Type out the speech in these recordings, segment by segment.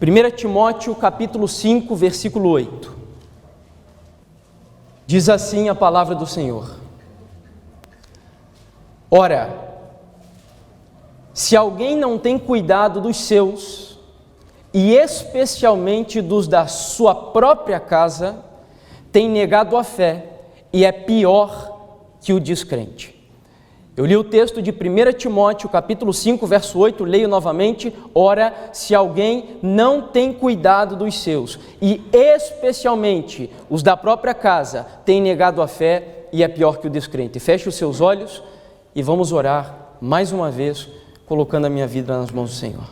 1 Timóteo capítulo 5, versículo 8. Diz assim a palavra do Senhor: Ora, se alguém não tem cuidado dos seus, e especialmente dos da sua própria casa, tem negado a fé e é pior que o descrente. Eu li o texto de 1 Timóteo, capítulo 5, verso 8, leio novamente. Ora, se alguém não tem cuidado dos seus, e especialmente os da própria casa, tem negado a fé e é pior que o descrente. Feche os seus olhos e vamos orar mais uma vez, colocando a minha vida nas mãos do Senhor.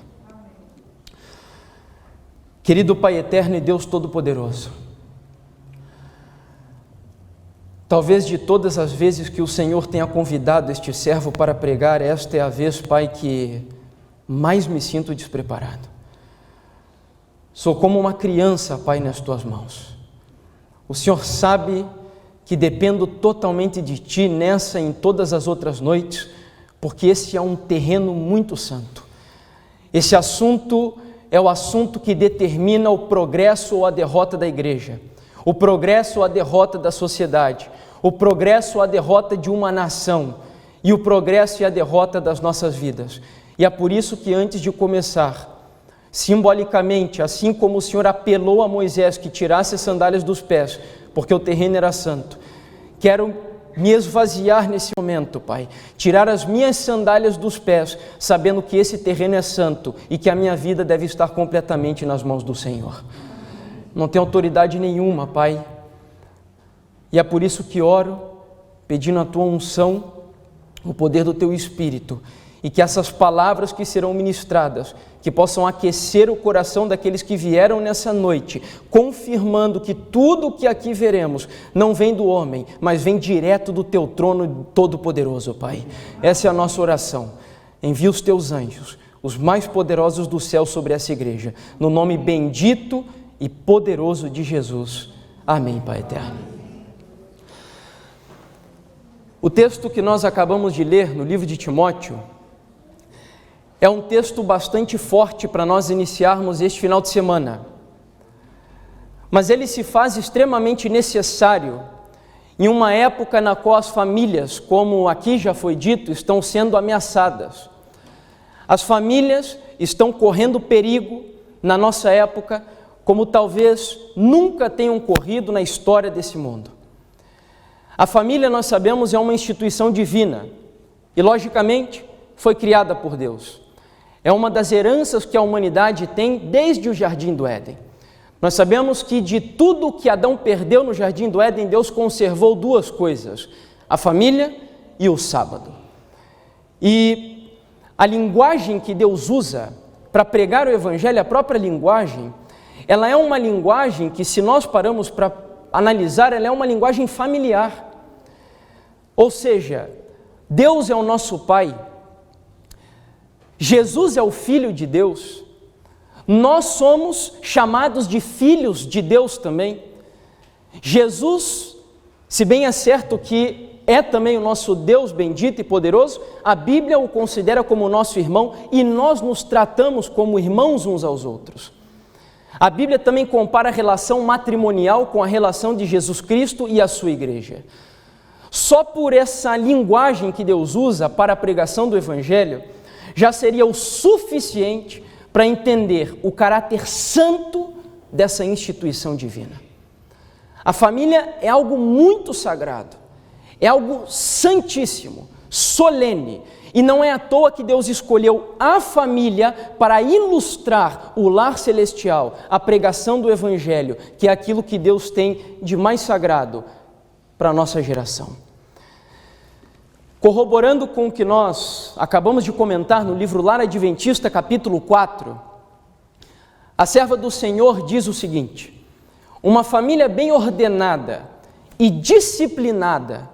Querido Pai eterno e Deus Todo-Poderoso, talvez de todas as vezes que o Senhor tenha convidado este servo para pregar, esta é a vez, Pai, que mais me sinto despreparado. Sou como uma criança, Pai, nas Tuas mãos. O Senhor sabe que dependo totalmente de Ti nessa e em todas as outras noites, porque esse é um terreno muito santo. Esse assunto é o assunto que determina o progresso ou a derrota da igreja, o progresso ou a derrota da sociedade, o progresso ou a derrota de uma nação e o progresso e a derrota das nossas vidas. E é por isso que antes de começar, simbolicamente, assim como o Senhor apelou a Moisés que tirasse as sandálias dos pés, porque o terreno era santo, quero me esvaziar nesse momento, Pai, tirar as minhas sandálias dos pés, sabendo que esse terreno é santo e que a minha vida deve estar completamente nas mãos do Senhor. Não tenho autoridade nenhuma, Pai, e é por isso que oro, pedindo a Tua unção, o poder do Teu Espírito, e que essas palavras que serão ministradas, que possam aquecer o coração daqueles que vieram nessa noite, confirmando que tudo o que aqui veremos não vem do homem, mas vem direto do Teu trono todo-poderoso, Pai. Essa é a nossa oração. Envia os Teus anjos, os mais poderosos do céu sobre essa igreja, no nome bendito e poderoso de Jesus. Amém, Pai eterno. O texto que nós acabamos de ler no livro de Timóteo é um texto bastante forte para nós iniciarmos este final de semana, mas ele se faz extremamente necessário em uma época na qual as famílias, como aqui já foi dito, estão sendo ameaçadas. As famílias estão correndo perigo na nossa época, como talvez nunca tenham corrido na história desse mundo. A família, nós sabemos, é uma instituição divina e, logicamente, foi criada por Deus. É uma das heranças que a humanidade tem desde o Jardim do Éden. Nós sabemos que de tudo que Adão perdeu no Jardim do Éden, Deus conservou duas coisas: a família e o sábado. E a linguagem que Deus usa para pregar o Evangelho, a própria linguagem, ela é uma linguagem que, se nós paramos para analisar, ela é uma linguagem familiar. Ou seja, Deus é o nosso Pai, Jesus é o Filho de Deus, nós somos chamados de filhos de Deus também. Jesus, se bem é certo que é também o nosso Deus bendito e poderoso, a Bíblia o considera como nosso irmão e nós nos tratamos como irmãos uns aos outros. A Bíblia também compara a relação matrimonial com a relação de Jesus Cristo e a sua igreja. Só por essa linguagem que Deus usa para a pregação do Evangelho, já seria o suficiente para entender o caráter santo dessa instituição divina. A família é algo muito sagrado, é algo santíssimo, solene, e não é à toa que Deus escolheu a família para ilustrar o lar celestial, a pregação do Evangelho, que é aquilo que Deus tem de mais sagrado para a nossa geração. Corroborando com o que nós acabamos de comentar no livro Lar Adventista, capítulo 4, a serva do Senhor diz o seguinte: uma família bem ordenada e disciplinada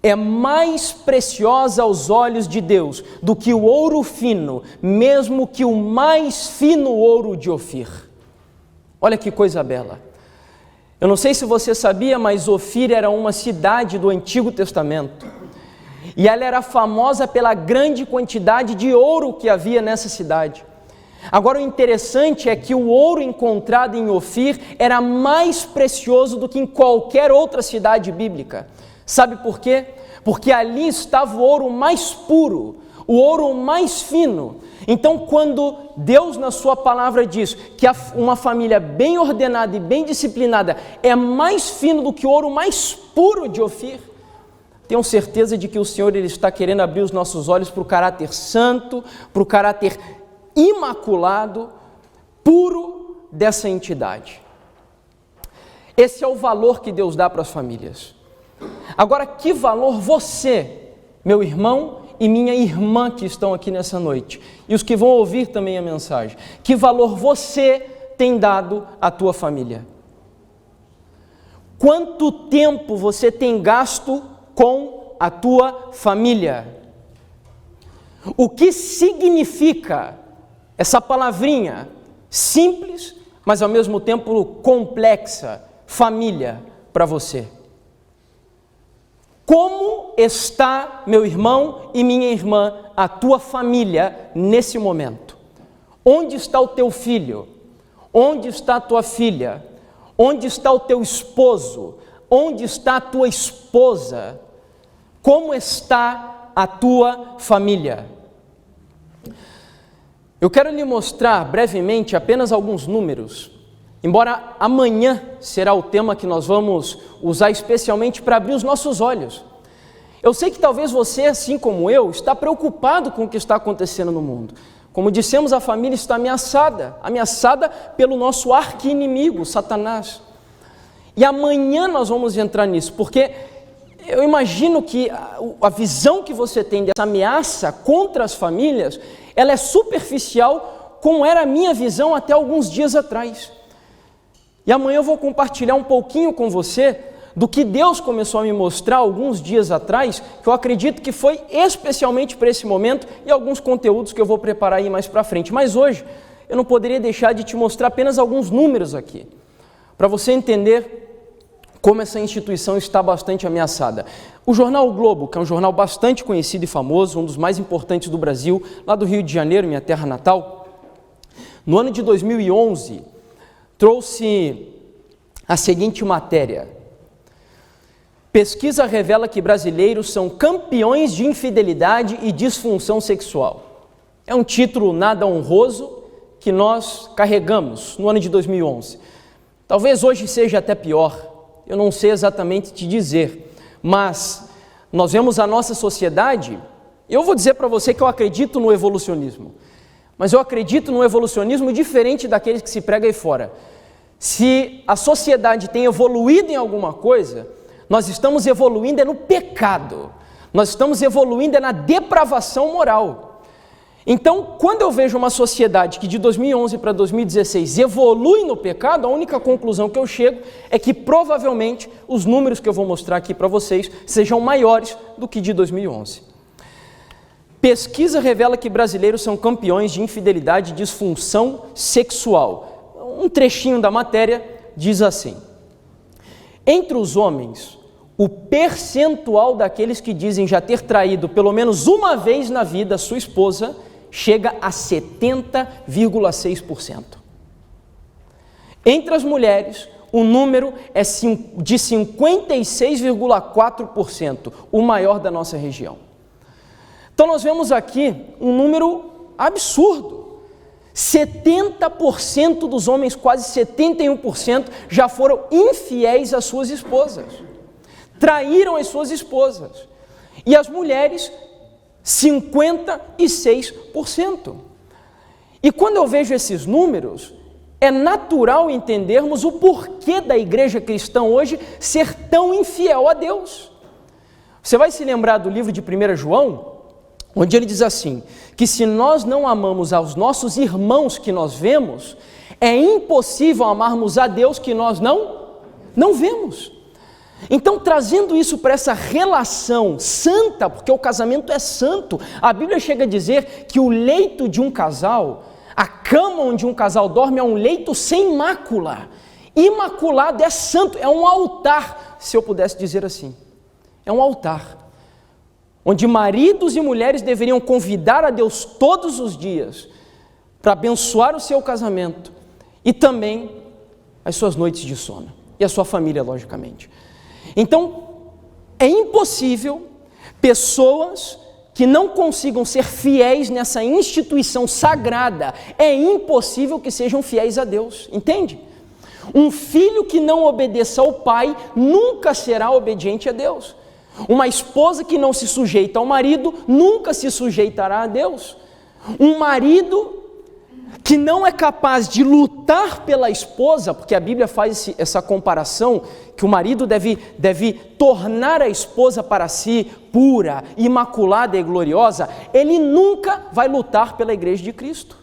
é mais preciosa aos olhos de Deus do que o ouro fino, mesmo que o mais fino ouro de Ofir. Olha que coisa bela. Eu não sei se você sabia, mas Ofir era uma cidade do Antigo Testamento. E ela era famosa pela grande quantidade de ouro que havia nessa cidade. Agora o interessante é que o ouro encontrado em Ofir era mais precioso do que em qualquer outra cidade bíblica. Sabe por quê? Porque ali estava o ouro mais puro, o ouro mais fino. Então, quando Deus na sua palavra diz que uma família bem ordenada e bem disciplinada é mais fino do que o ouro mais puro de Ofir, tenho certeza de que o Senhor ele está querendo abrir os nossos olhos para o caráter santo, para o caráter imaculado, puro dessa entidade. Esse é o valor que Deus dá para as famílias. Agora, que valor você, meu irmão e minha irmã que estão aqui nessa noite, e os que vão ouvir também a mensagem, que valor você tem dado à tua família? Quanto tempo você tem gasto com a tua família? O que significa essa palavrinha simples, mas ao mesmo tempo complexa, família, para você? Como está, meu irmão e minha irmã, a tua família nesse momento? Onde está o teu filho? Onde está a tua filha? Onde está o teu esposo? Onde está a tua esposa? Como está a tua família? Eu quero lhe mostrar brevemente apenas alguns números, embora amanhã será o tema que nós vamos usar especialmente para abrir os nossos olhos. Eu sei que talvez você, assim como eu, está preocupado com o que está acontecendo no mundo. Como dissemos, a família está ameaçada pelo nosso arqui-inimigo, Satanás. E amanhã nós vamos entrar nisso, porque eu imagino que a visão que você tem dessa ameaça contra as famílias, ela é superficial, como era a minha visão até alguns dias atrás. E amanhã eu vou compartilhar um pouquinho com você do que Deus começou a me mostrar alguns dias atrás, que eu acredito que foi especialmente para esse momento, e alguns conteúdos que eu vou preparar aí mais para frente. Mas hoje eu não poderia deixar de te mostrar apenas alguns números aqui, para você entender como essa instituição está bastante ameaçada. O jornal O Globo, que é um jornal bastante conhecido e famoso, um dos mais importantes do Brasil, lá do Rio de Janeiro, minha terra natal, no ano de 2011, trouxe a seguinte matéria: pesquisa revela que brasileiros são campeões de infidelidade e disfunção sexual. É um título nada honroso que nós carregamos no ano de 2011. Talvez hoje seja até pior. Eu não sei exatamente te dizer, mas nós vemos a nossa sociedade. Eu vou dizer para você que eu acredito no evolucionismo, mas eu acredito no evolucionismo diferente daqueles que se prega aí fora. Se a sociedade tem evoluído em alguma coisa, nós estamos evoluindo no pecado, nós estamos evoluindo na depravação moral. Então, quando eu vejo uma sociedade que de 2011 para 2016 evolui no pecado, a única conclusão que eu chego é que provavelmente os números que eu vou mostrar aqui para vocês sejam maiores do que de 2011. Pesquisa revela que brasileiros são campeões de infidelidade e disfunção sexual. Um trechinho da matéria diz assim: entre os homens, o percentual daqueles que dizem já ter traído pelo menos uma vez na vida sua esposa chega a 70,6%. Entre as mulheres, o número é de 56,4%, o maior da nossa região. Então nós vemos aqui um número absurdo. 70% dos homens, quase 71%, já foram infiéis às suas esposas. Traíram as suas esposas. E as mulheres, 56%. E quando eu vejo esses números, é natural entendermos o porquê da igreja cristã hoje ser tão infiel a Deus. Você vai se lembrar do livro de 1 João, onde ele diz assim, que se nós não amamos aos nossos irmãos que nós vemos, é impossível amarmos a Deus que nós não vemos. Então, trazendo isso para essa relação santa, porque o casamento é santo, a Bíblia chega a dizer que o leito de um casal, a cama onde um casal dorme é um leito sem mácula. Imaculado é santo, é um altar, se eu pudesse dizer assim. É um altar, onde maridos e mulheres deveriam convidar a Deus todos os dias para abençoar o seu casamento e também as suas noites de sono e a sua família, logicamente. Então, é impossível pessoas que não consigam ser fiéis nessa instituição sagrada, é impossível que sejam fiéis a Deus, entende? Um filho que não obedeça ao pai nunca será obediente a Deus. Uma esposa que não se sujeita ao marido nunca se sujeitará a Deus. Um marido que não é capaz de lutar pela esposa, porque a Bíblia faz essa comparação, que o marido deve tornar a esposa para si pura, imaculada e gloriosa, ele nunca vai lutar pela igreja de Cristo.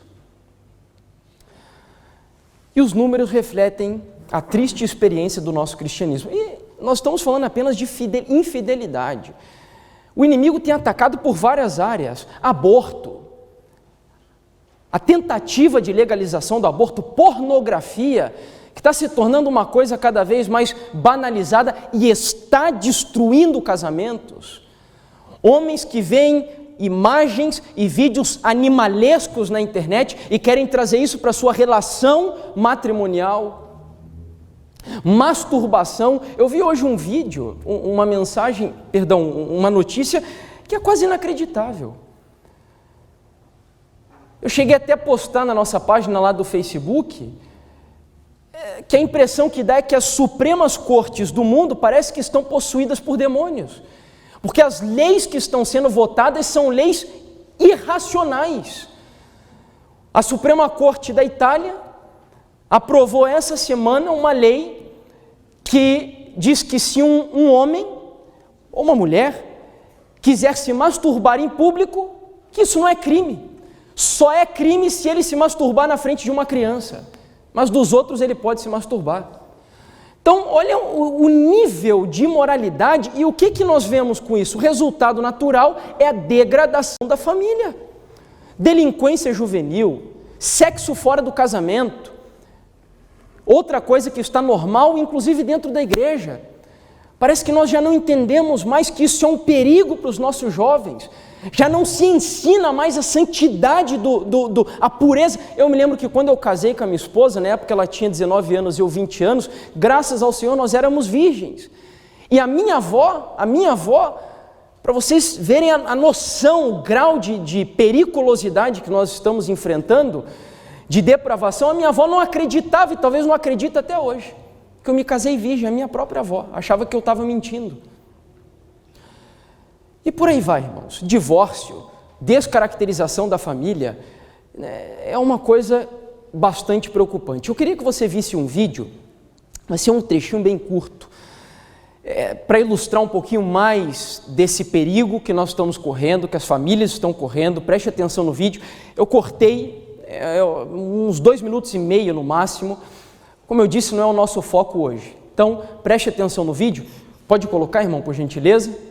E os números refletem a triste experiência do nosso cristianismo. E nós estamos falando apenas de infidelidade. O inimigo tem atacado por várias áreas: aborto, a tentativa de legalização do aborto, pornografia, que está se tornando uma coisa cada vez mais banalizada e está destruindo casamentos. Homens que veem imagens e vídeos animalescos na internet e querem trazer isso para a sua relação matrimonial. Masturbação. Eu vi hoje um vídeo, uma notícia que é quase inacreditável. Eu cheguei até a postar na nossa página lá do Facebook, que a impressão que dá é que as supremas cortes do mundo parece que estão possuídas por demônios, porque as leis que estão sendo votadas são leis irracionais. A Suprema Corte da Itália aprovou essa semana uma lei que diz que se um homem ou uma mulher quiser se masturbar em público, que isso não é crime. Só é crime se ele se masturbar na frente de uma criança, mas dos outros ele pode se masturbar. Então, olha o nível de imoralidade, e o que nós vemos com isso? O resultado natural é a degradação da família. Delinquência juvenil, sexo fora do casamento, outra coisa que está normal, inclusive dentro da igreja. Parece que nós já não entendemos mais que isso é um perigo para os nossos jovens. Já não se ensina mais a santidade, a pureza. Eu me lembro que quando eu casei com a minha esposa, na época ela tinha 19 anos e eu 20 anos, graças ao Senhor nós éramos virgens. E a minha avó, para vocês verem a noção, o grau de periculosidade que nós estamos enfrentando, de depravação, a minha avó não acreditava e talvez não acredita até hoje, que eu me casei virgem. A minha própria avó achava que eu estava mentindo. E por aí vai, irmãos. Divórcio, descaracterização da família, é uma coisa bastante preocupante. Eu queria que você visse um vídeo, vai ser um trechinho bem curto, para ilustrar um pouquinho mais desse perigo que nós estamos correndo, que as famílias estão correndo. Preste atenção no vídeo. Eu cortei uns 2 minutos e meio no máximo. Como eu disse, não é o nosso foco hoje. Então, preste atenção no vídeo. Pode colocar, irmão, por gentileza?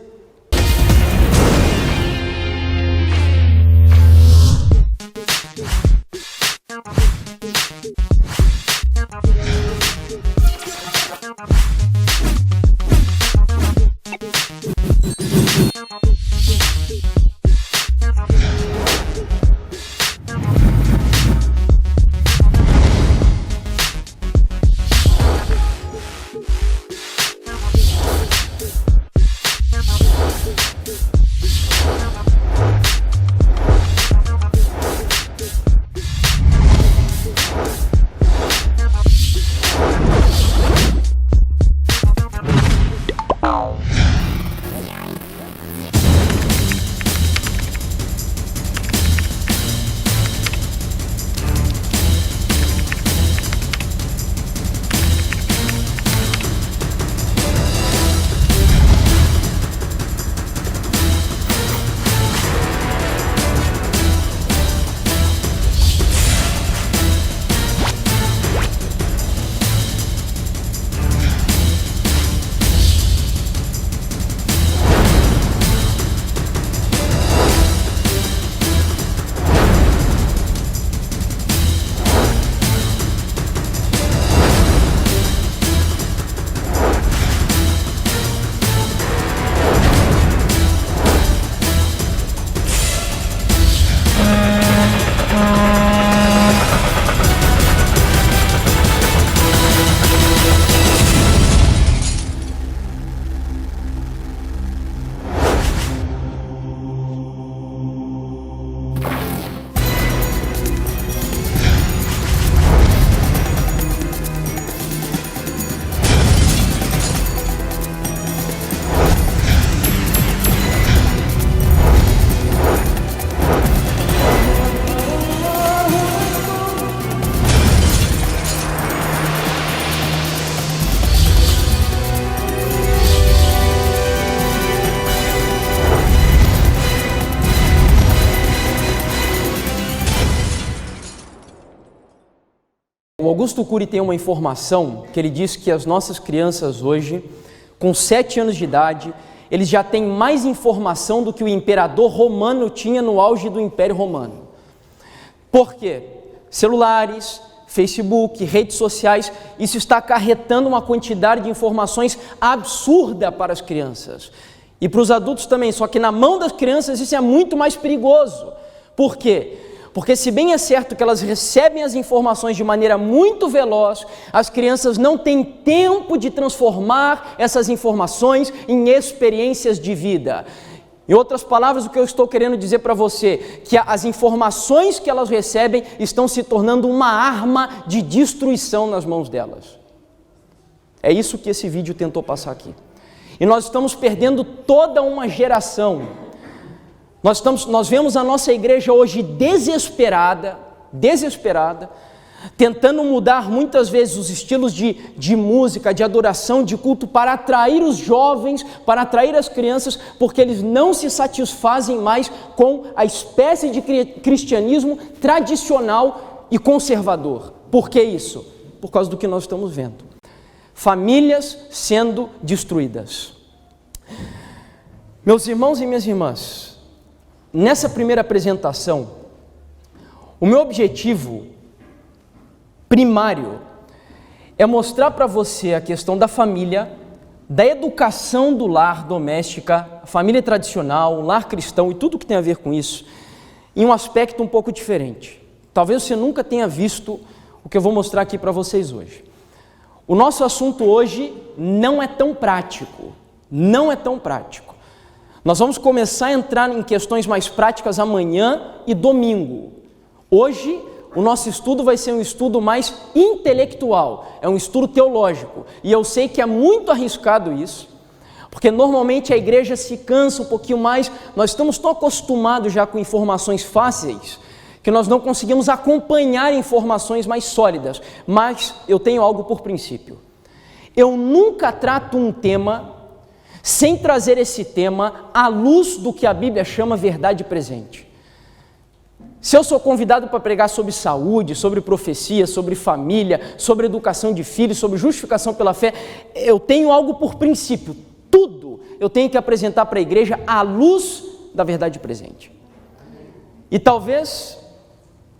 O Augusto Cury tem uma informação que ele diz que as nossas crianças hoje, com 7 anos de idade, eles já têm mais informação do que o imperador romano tinha no auge do Império Romano. Por quê? Celulares, Facebook, redes sociais, isso está acarretando uma quantidade de informações absurda para as crianças. E para os adultos também, só que na mão das crianças isso é muito mais perigoso. Por quê? Porque se bem é certo que elas recebem as informações de maneira muito veloz, as crianças não têm tempo de transformar essas informações em experiências de vida. Em outras palavras, o que eu estou querendo dizer para você, que as informações que elas recebem estão se tornando uma arma de destruição nas mãos delas. É isso que esse vídeo tentou passar aqui. E nós estamos perdendo toda uma geração. Nós vemos a nossa igreja hoje desesperada, tentando mudar muitas vezes os estilos de música, de adoração, de culto, para atrair os jovens, para atrair as crianças, porque eles não se satisfazem mais com a espécie de cristianismo tradicional e conservador. Por que isso? Por causa do que nós estamos vendo. Famílias sendo destruídas. Meus irmãos e minhas irmãs, nessa primeira apresentação, o meu objetivo primário é mostrar para você a questão da família, da educação do lar doméstica, a família tradicional, o lar cristão e tudo que tem a ver com isso, em um aspecto um pouco diferente. Talvez você nunca tenha visto o que eu vou mostrar aqui para vocês hoje. O nosso assunto hoje não é tão prático, Nós vamos começar a entrar em questões mais práticas amanhã e domingo. Hoje, o nosso estudo vai ser um estudo mais intelectual, é um estudo teológico. E eu sei que é muito arriscado isso, porque normalmente a igreja se cansa um pouquinho mais, nós estamos tão acostumados já com informações fáceis, que nós não conseguimos acompanhar informações mais sólidas. Mas eu tenho algo por princípio. Eu nunca trato um tema sem trazer esse tema à luz do que a Bíblia chama verdade presente. Se eu sou convidado para pregar sobre saúde, sobre profecia, sobre família, sobre educação de filhos, sobre justificação pela fé, eu tenho algo por princípio. Tudo eu tenho que apresentar para a igreja à luz da verdade presente. E talvez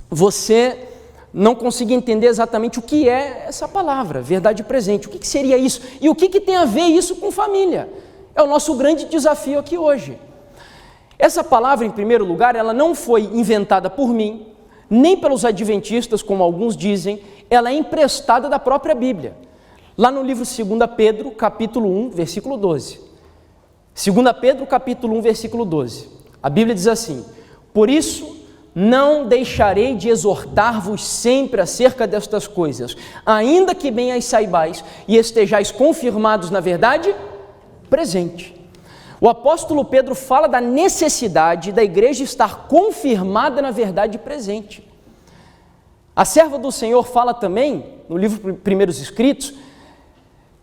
você não consiga entender exatamente o que é essa palavra, verdade presente. O que seria isso? E o que tem a ver isso com família? É o nosso grande desafio aqui hoje. Essa palavra, em primeiro lugar, ela não foi inventada por mim, nem pelos adventistas, como alguns dizem, ela é emprestada da própria Bíblia. Lá no livro 2 Pedro, capítulo 1, versículo 12. 2 Pedro, capítulo 1, versículo 12. A Bíblia diz assim: por isso, não deixarei de exortar-vos sempre acerca destas coisas, ainda que bem as saibais e estejais confirmados na verdade presente. O apóstolo Pedro fala da necessidade da igreja estar confirmada na verdade presente. A serva do Senhor fala também, no livro Primeiros Escritos,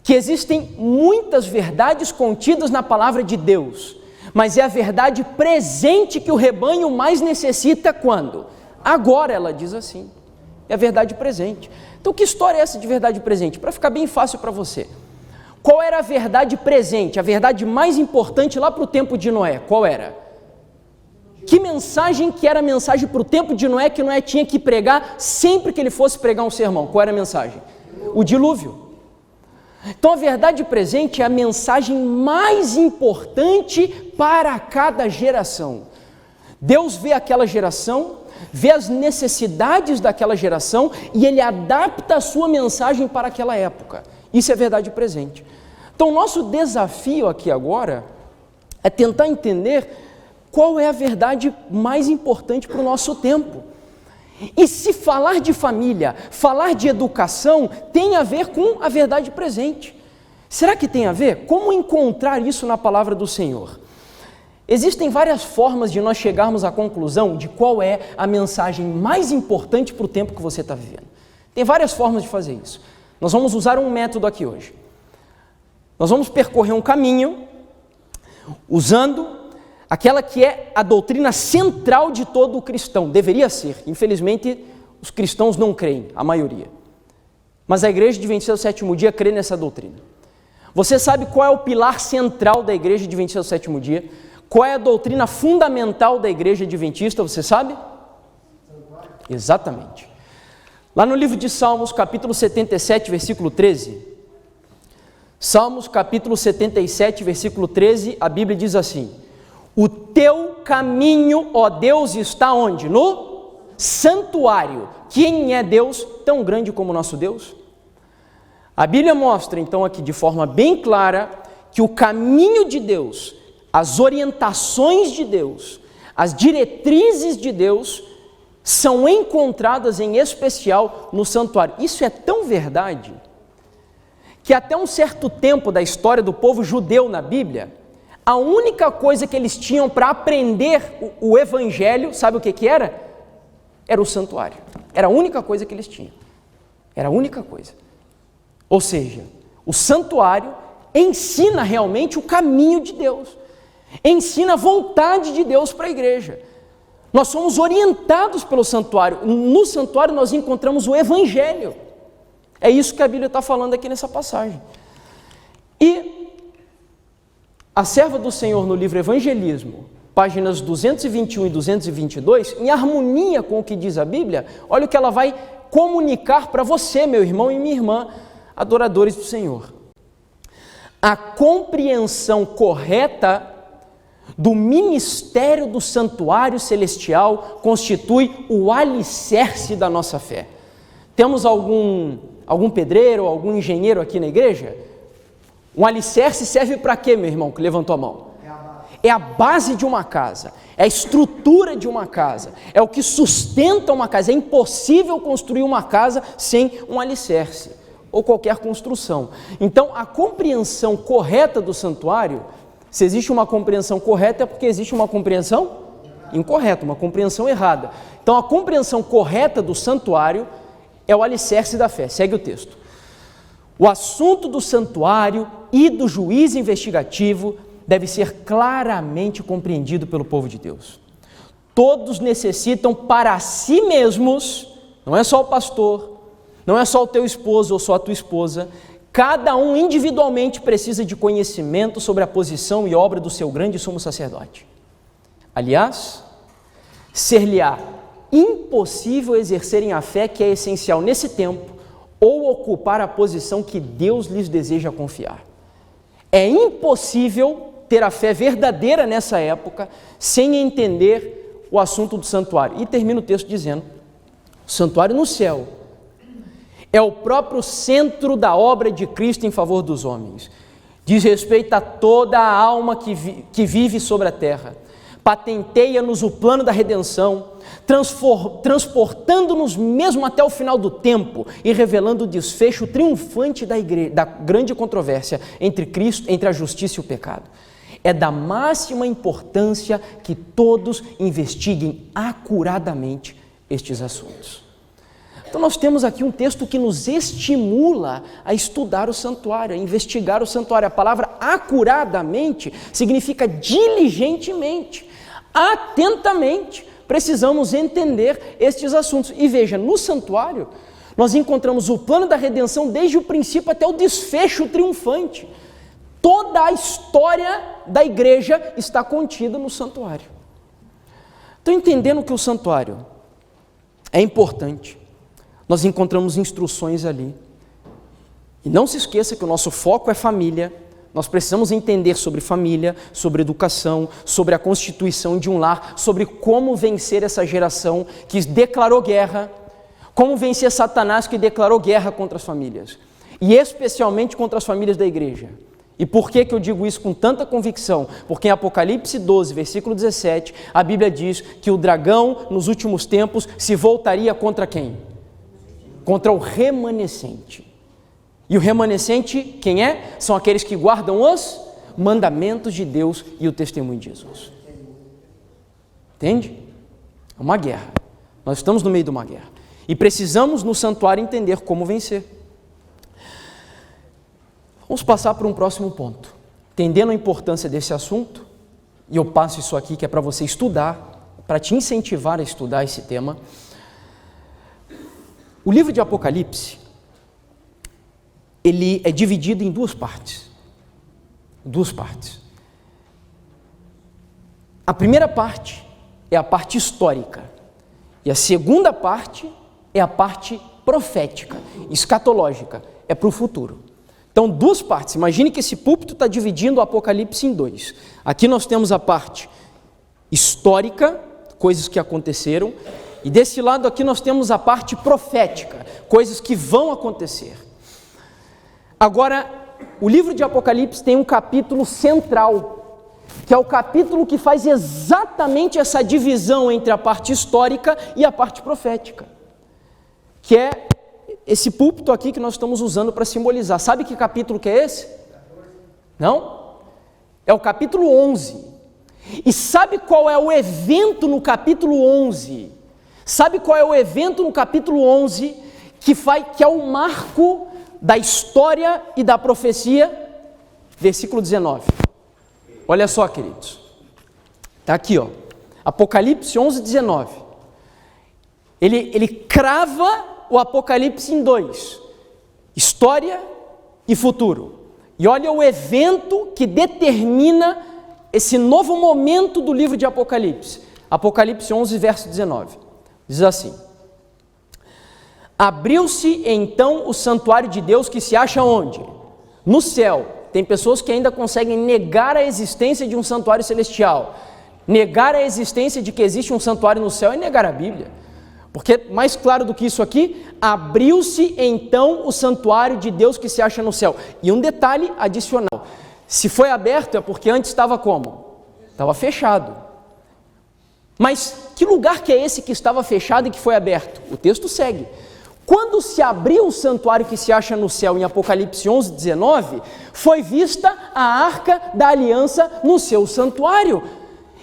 que existem muitas verdades contidas na palavra de Deus, mas é a verdade presente que o rebanho mais necessita quando? Agora, ela diz assim, é a verdade presente. Então, que história é essa de verdade presente? Para ficar bem fácil para você. Qual era a verdade presente, a verdade mais importante lá para o tempo de Noé? Qual era? Que mensagem que era a mensagem para o tempo de Noé, que Noé tinha que pregar sempre que ele fosse pregar um sermão? Qual era a mensagem? O dilúvio. Então a verdade presente é a mensagem mais importante para cada geração. Deus vê aquela geração, vê as necessidades daquela geração e Ele adapta a sua mensagem para aquela época. Isso é verdade presente. Então, o nosso desafio aqui agora é tentar entender qual é a verdade mais importante para o nosso tempo. E se falar de família, falar de educação, tem a ver com a verdade presente. Será que tem a ver? Como encontrar isso na palavra do Senhor? Existem várias formas de nós chegarmos à conclusão de qual é a mensagem mais importante para o tempo que você está vivendo. Tem várias formas de fazer isso. Nós vamos usar um método aqui hoje. Nós vamos percorrer um caminho usando aquela que é a doutrina central de todo cristão. Deveria ser. Infelizmente, os cristãos não creem, a maioria. Mas a Igreja Adventista do Sétimo Dia crê nessa doutrina. Você sabe qual é o pilar central da Igreja Adventista do Sétimo Dia? Qual é a doutrina fundamental da Igreja Adventista, você sabe? Exatamente. Lá no livro de Salmos, capítulo 77, versículo 13. Salmos, capítulo 77, versículo 13, a Bíblia diz assim: o teu caminho, ó Deus, está onde? No santuário. Quem é Deus tão grande como o nosso Deus? A Bíblia mostra, então, aqui de forma bem clara, que o caminho de Deus, as orientações de Deus, as diretrizes de Deus, são encontradas em especial no santuário. Isso é tão verdade, que até um certo tempo da história do povo judeu na Bíblia, a única coisa que eles tinham para aprender o Evangelho, sabe o que era? Era o santuário. Era a única coisa que eles tinham. Era a única coisa. Ou seja, o santuário ensina realmente o caminho de Deus. Ensina a vontade de Deus para a igreja. Nós somos orientados pelo santuário. No santuário nós encontramos o Evangelho. É isso que a Bíblia está falando aqui nessa passagem. E a serva do Senhor no livro Evangelismo, páginas 221 e 222, em harmonia com o que diz a Bíblia, olha o que ela vai comunicar para você, meu irmão e minha irmã, adoradores do Senhor. A compreensão correta do ministério do santuário celestial constitui o alicerce da nossa fé. Temos algum pedreiro, algum engenheiro aqui na igreja? Um alicerce serve para quê, meu irmão, que levantou a mão? É a base de uma casa, é a estrutura de uma casa, é o que sustenta uma casa. É impossível construir uma casa sem um alicerce, ou qualquer construção. Então, a compreensão correta do santuário, se existe uma compreensão correta, é porque existe uma compreensão incorreta, uma compreensão errada. Então, a compreensão correta do santuário é o alicerce da fé. Segue o texto. O assunto do santuário e do juízo investigativo deve ser claramente compreendido pelo povo de Deus. Todos necessitam para si mesmos, não é só o pastor, não é só o teu esposo ou só a tua esposa, cada um individualmente precisa de conhecimento sobre a posição e obra do seu grande sumo sacerdote. Aliás, ser-lhe-á impossível exercerem a fé que é essencial nesse tempo ou ocupar a posição que Deus lhes deseja confiar. É impossível ter a fé verdadeira nessa época sem entender o assunto do santuário. E termina o texto dizendo: o santuário no céu é o próprio centro da obra de Cristo em favor dos homens. Diz respeito a toda a alma que vive sobre a terra. Patenteia-nos o plano da redenção, transportando-nos mesmo até o final do tempo e revelando o desfecho triunfante da grande controvérsia entre a justiça e o pecado. É da máxima importância que todos investiguem acuradamente estes assuntos. Então nós temos aqui um texto que nos estimula a estudar o santuário, a investigar o santuário. A palavra acuradamente significa diligentemente, atentamente. Precisamos entender estes assuntos. E veja, no santuário nós encontramos o plano da redenção desde o princípio até o desfecho triunfante. Toda a história da igreja está contida no santuário. Então, entendendo que o santuário é importante, nós encontramos instruções ali. E não se esqueça que o nosso foco é família. Nós precisamos entender sobre família, sobre educação, sobre a constituição de um lar, sobre como vencer essa geração que declarou guerra, como vencer Satanás que declarou guerra contra as famílias, e especialmente contra as famílias da igreja. E por que eu digo isso com tanta convicção? Porque em Apocalipse 12, versículo 17, a Bíblia diz que o dragão, nos últimos tempos, se voltaria contra quem? Contra o remanescente. E o remanescente, quem é? São aqueles que guardam os mandamentos de Deus e o testemunho de Jesus. Entende? É uma guerra. Nós estamos no meio de uma guerra. E precisamos no santuário entender como vencer. Vamos passar para um próximo ponto. Entendendo a importância desse assunto, e eu passo isso aqui que é para você estudar, para te incentivar a estudar esse tema. O livro de Apocalipse ele é dividido em duas partes. Duas partes. A primeira parte é a parte histórica. E a segunda parte é a parte profética, escatológica, é para o futuro. Então, duas partes. Imagine que esse púlpito está dividindo o Apocalipse em dois. Aqui nós temos a parte histórica, coisas que aconteceram, e desse lado aqui nós temos a parte profética, coisas que vão acontecer. Agora, o livro de Apocalipse tem um capítulo central, que é o capítulo que faz exatamente essa divisão entre a parte histórica e a parte profética, que é esse púlpito aqui que nós estamos usando para simbolizar. Sabe que capítulo que é esse? Não? É o capítulo 11. E sabe qual é o evento no capítulo 11? Sabe qual é o evento no capítulo 11 que é o marco da história e da profecia? Versículo 19. Olha só, queridos. Está aqui, ó. Apocalipse 11, 19. Ele crava o Apocalipse em dois: história e futuro. E olha o evento que determina esse novo momento do livro de Apocalipse. Apocalipse 11, verso 19. Diz assim: abriu-se então o santuário de Deus, que se acha onde? No céu. Tem pessoas que ainda conseguem negar a existência de um santuário celestial. Negar a existência de que existe um santuário no céu é negar a Bíblia. Porque, mais claro do que isso aqui, abriu-se então o santuário de Deus que se acha no céu. E um detalhe adicional: se foi aberto é porque antes estava como? Estava fechado. Mas que lugar que é esse que estava fechado e que foi aberto? O texto segue: quando se abriu o santuário que se acha no céu, em Apocalipse 11, 19, foi vista a arca da aliança no seu santuário.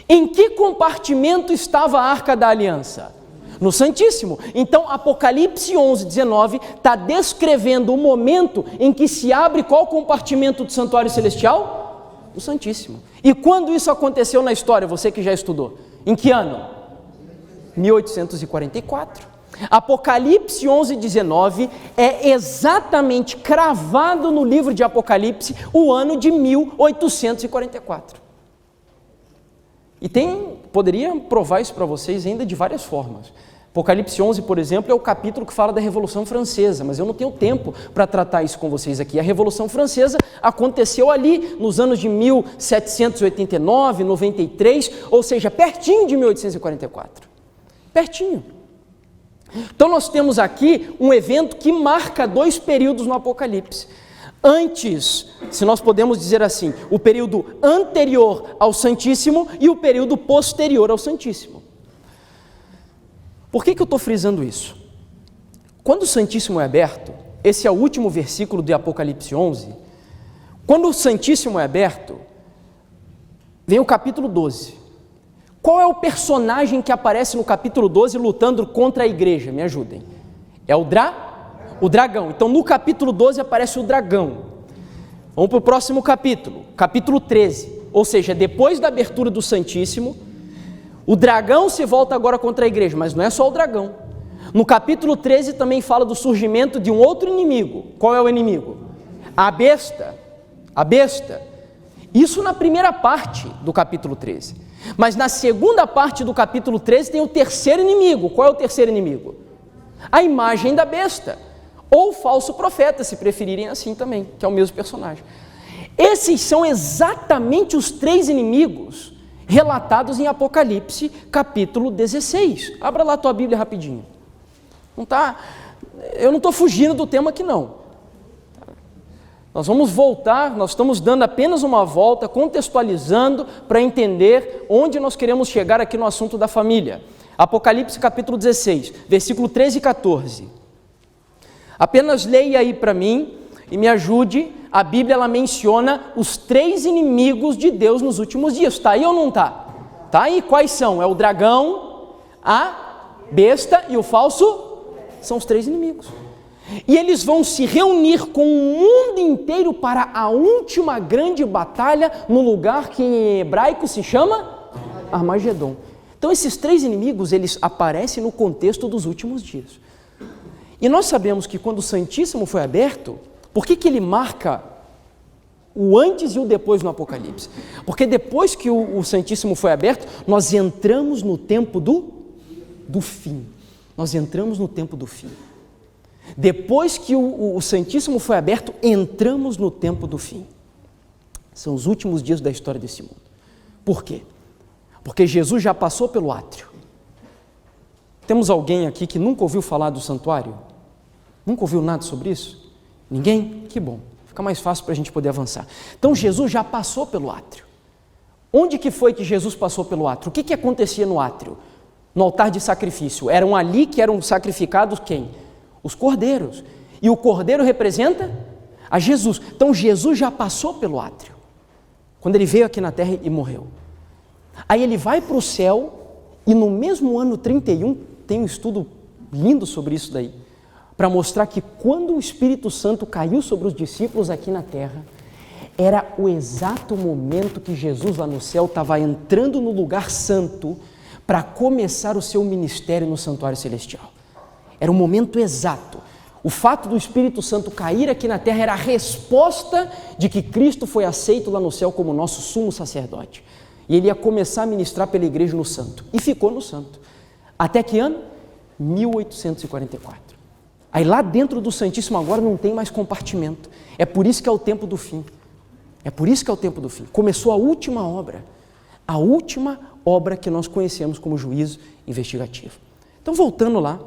Em que compartimento estava a arca da aliança? No Santíssimo. Então, Apocalipse 11, 19 está descrevendo o momento em que se abre qual compartimento do santuário celestial? O Santíssimo. E quando isso aconteceu na história, você que já estudou? Em que ano? 1844. Apocalipse 11, 19 é exatamente cravado no livro de Apocalipse o ano de 1844. E poderia provar isso para vocês ainda de várias formas. Apocalipse 11, por exemplo, é o capítulo que fala da Revolução Francesa, mas eu não tenho tempo para tratar isso com vocês aqui. A Revolução Francesa aconteceu ali nos anos de 1789, 93, ou seja, pertinho de 1844. Pertinho. Então nós temos aqui um evento que marca dois períodos no Apocalipse. Antes, se nós podemos dizer assim, o período anterior ao Santíssimo e o período posterior ao Santíssimo. Por que eu estou frisando isso? Quando o Santíssimo é aberto, esse é o último versículo de Apocalipse 11, quando o Santíssimo é aberto, vem o capítulo 12. Qual é o personagem que aparece no capítulo 12 lutando contra a igreja? Me ajudem. É o dragão. Então no capítulo 12 aparece o dragão. Vamos para o próximo capítulo, capítulo 13. Ou seja, depois da abertura do Santíssimo, o dragão se volta agora contra a igreja, mas não é só o dragão. No capítulo 13 também fala do surgimento de um outro inimigo. Qual é o inimigo? A besta. A besta. Isso na primeira parte do capítulo 13. Mas na segunda parte do capítulo 13 tem o terceiro inimigo. Qual é o terceiro inimigo? A imagem da besta. Ou falso profeta, se preferirem assim também, que é o mesmo personagem. Esses são exatamente os três inimigos relatados em Apocalipse, capítulo 16. Abra lá a tua Bíblia rapidinho. Eu não estou fugindo do tema aqui não. Nós vamos voltar, nós estamos dando apenas uma volta, contextualizando para entender onde nós queremos chegar aqui no assunto da família. Apocalipse capítulo 16, versículo 13 e 14. Apenas leia aí para mim e me ajude. A Bíblia ela menciona os três inimigos de Deus nos últimos dias. Está aí ou não está? Está aí. Quais são? É o dragão, a besta e o falso? São os três inimigos. E eles vão se reunir com o mundo inteiro para a última grande batalha no lugar que em hebraico se chama Armagedon. Então esses três inimigos, eles aparecem no contexto dos últimos dias. E nós sabemos que quando o Santíssimo foi aberto, Por que ele marca o antes e o depois no Apocalipse? Porque depois que o Santíssimo foi aberto, nós entramos no tempo do fim. Nós entramos no tempo do fim. Depois que o Santíssimo foi aberto, entramos no tempo do fim. São os últimos dias da história desse mundo. Por quê? Porque Jesus já passou pelo átrio. Temos alguém aqui que nunca ouviu falar do santuário? Nunca ouviu nada sobre isso? Ninguém? Que bom. Fica mais fácil para a gente poder avançar. Então Jesus já passou pelo átrio. Onde que foi que Jesus passou pelo átrio? O que acontecia no átrio? No altar de sacrifício. Eram ali que eram sacrificados quem? Os cordeiros. E o cordeiro representa a Jesus. Então Jesus já passou pelo átrio, quando ele veio aqui na terra e morreu. Aí ele vai para o céu e no mesmo ano 31, tem um estudo lindo sobre isso daí, para mostrar que quando o Espírito Santo caiu sobre os discípulos aqui na terra, era o exato momento que Jesus lá no céu estava entrando no lugar santo para começar o seu ministério no santuário celestial. Era o momento exato. O fato do Espírito Santo cair aqui na terra era a resposta de que Cristo foi aceito lá no céu como nosso sumo sacerdote. E ele ia começar a ministrar pela igreja no santo. E ficou no santo. Até que ano? 1844. Aí lá dentro do Santíssimo agora não tem mais compartimento. É por isso que é o tempo do fim. É por isso que é o tempo do fim. Começou a última obra. A última obra que nós conhecemos como juízo investigativo. Então voltando lá,